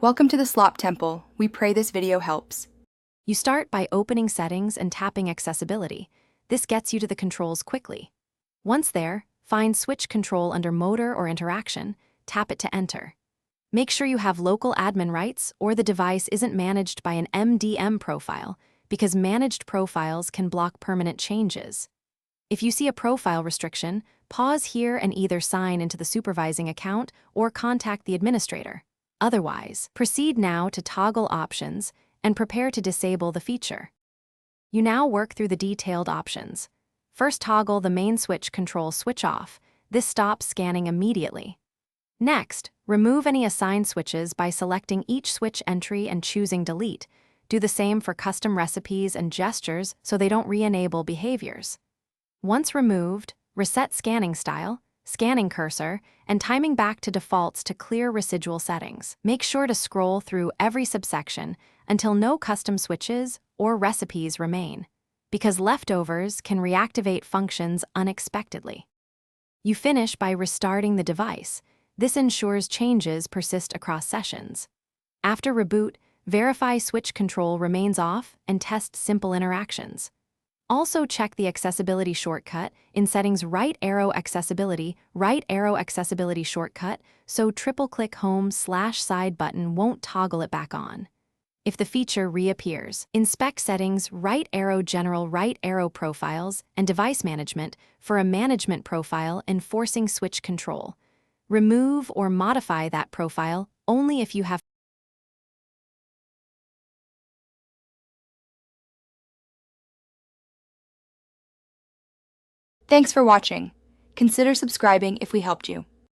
Welcome to the Slop Temple. We pray this video helps. You start by opening Settings and tapping Accessibility. This gets you to the controls quickly. Once there, find Switch Control under Motor or Interaction, tap it to enter. Make sure you have local admin rights or the device isn't managed by an MDM profile, because managed profiles can block permanent changes. If you see a profile restriction, pause here and either sign into the supervising account or contact the administrator. Otherwise, proceed now to Toggle Options and prepare to disable the feature. You now work through the detailed options. First, toggle the main switch control switch off. This stops scanning immediately. Next, remove any assigned switches by selecting each switch entry and choosing Delete. Do the same for custom recipes and gestures so they don't re-enable behaviors. Once removed, reset scanning style, scanning cursor, and timing back to defaults to clear residual settings. Make sure to scroll through every subsection until no custom switches or recipes remain, because leftovers can reactivate functions unexpectedly. You finish by restarting the device. This ensures changes persist across sessions. After reboot, verify switch control remains off and test simple interactions. Also check the accessibility shortcut in Settings right arrow accessibility shortcut so triple-click Home/Side button won't toggle it back on. If the feature reappears, inspect Settings right arrow General right arrow Profiles and Device Management for a management profile enforcing switch control. Remove or modify that profile only if you have Thanks for watching. Consider subscribing if we helped you.